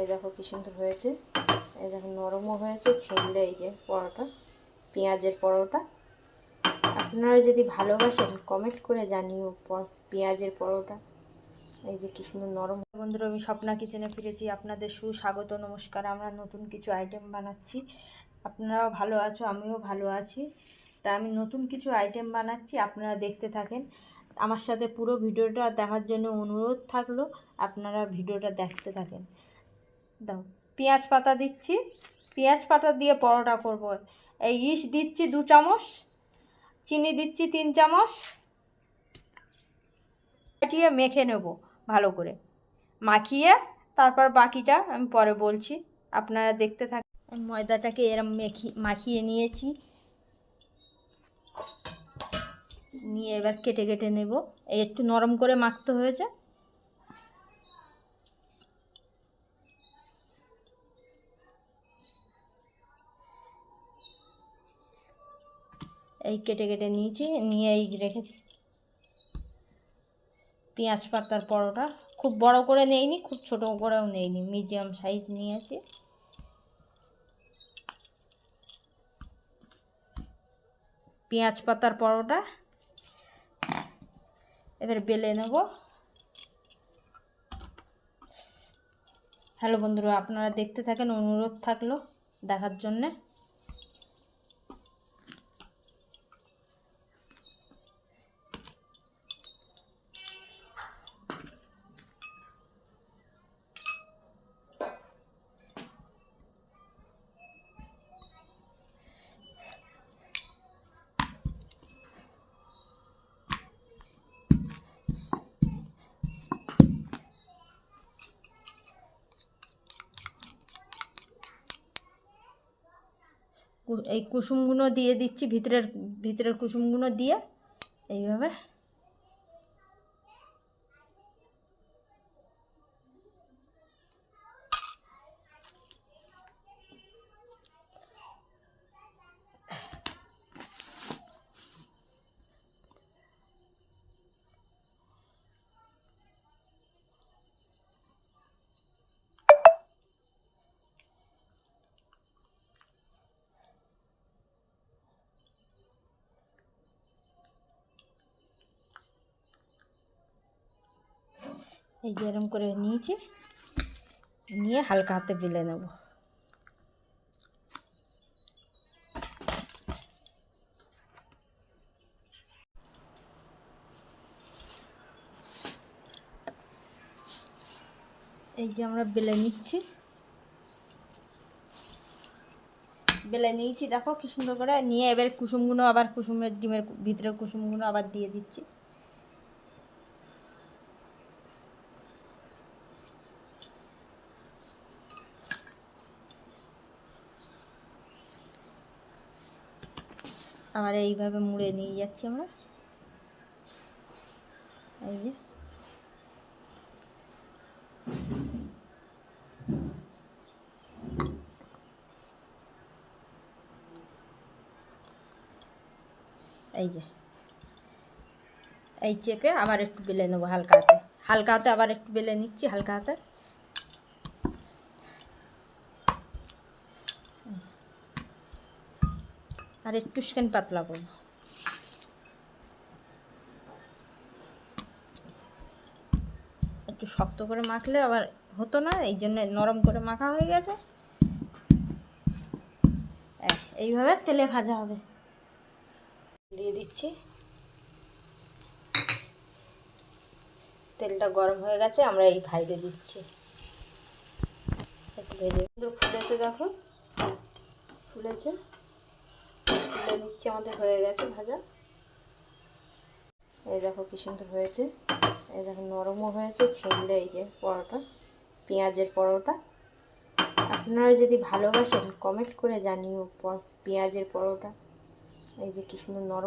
এই দেখো কি সুন্দর হয়েছে, এই দেখো নরমও হয়েছে, ছিনলে এই যে পরোটা, পেঁয়াজের পরোটা। আপনারা যদি ভালোবাসেন কমেন্ট করে জানিও পেঁয়াজের পরোটা। এই যে কি সুন্দর নরম। বন্ধুরা, আমি স্বপ্না কিচেনে ফিরেছি, আপনাদের সুস্বাগত, নমস্কার। আমরা নতুন কিছু আইটেম বানাচ্ছি, আপনারাও ভালো আছো, আমিও ভালো আছি। তা আমি নতুন কিছু আইটেম বানাচ্ছি, আপনারা দেখতে থাকেন। আমার সাথে পুরো ভিডিওটা দেখার জন্য অনুরোধ থাকলো, আপনারা ভিডিওটা দেখতে থাকেন। দাও, পেঁয়াজ পাতা দিচ্ছি, পেঁয়াজ পাতা দিয়ে পরোটা করব। এই ইস্ট দিচ্ছি 2 চামচ, চিনি দিচ্ছি 3 চামচ, ফাটিয়ে মেখে নেব ভালো করে, মাখিয়ে তারপর বাকিটা আমি পরে বলছি, আপনারা দেখতে থাকেন। ময়দাটাকে এরম মাখিয়ে নিয়েছি, নিয়ে এবার কেটে কেটে নেব। একটু নরম করে মাখতে হয়েছে। এই কেটে কেটে নিয়েছি, নিয়ে এই রেখে পেঁয়াজ পাতার পরোটা। খুব বড় করে নেইনি, খুব ছোট করেও নেইনি, মিডিয়াম সাইজ নিয়েছি। পেঁয়াজ পাতার পরোটা এবার বেলে নেব। হ্যালো বন্ধুরা, আপনারা দেখতে থাকেন, অনুরোধ থাকলো দেখার জন্যে। এই কুসুমগুলো দিয়ে দিচ্ছি, ভিতরের কুসুমগুলো দিয়ে এইভাবে এই যে এরকম করে নিয়েছি, নিয়ে হালকা হাতে বেলে নেব। এই যে আমরা বেলে নিচ্ছি, বেলে নিয়েছি, দেখো কি সুন্দর করে। নিয়ে এবার কুসুমগুলো, আবার কুসুমের ডিমের ভিতরের কুসুমগুলো আবার দিয়ে দিচ্ছি। আবার এইভাবে মুড়ে নিয়ে যাচ্ছি আমরা। এই যে এই যে এই চেপে আবার একটু বেলে নেবো হালকা হাতে, হালকা হাতে আবার একটু বেলে নিচ্ছি হালকা হাতে। আর একটু সেখানে পাতলা করবো। একটু শক্ত করে মাখলে আবার হতো না, এই জন্য নরম করে মাখা হয়ে গেছে। এইভাবে তেলে ভাজা হবে। দিয়ে দিচ্ছি, তেলটা গরম হয়ে গেছে, আমরা এই ভাজতে দিচ্ছি। একটু ভেজে ফুলেছে, দেখো ফুলেছে, তুলে নিচ্ছে, আমাদের হয়ে গেছে ভাজা। এই দেখো কি সুন্দর হয়েছে, এই দেখো নরমও হয়েছে, ছিনলে এই যে পরোটা, পেঁয়াজের পরোটা। আপনারা যদি ভালোবাসেন কমেন্ট করে জানিও পেঁয়াজের পরোটা। এই যে কি সুন্দর নরম।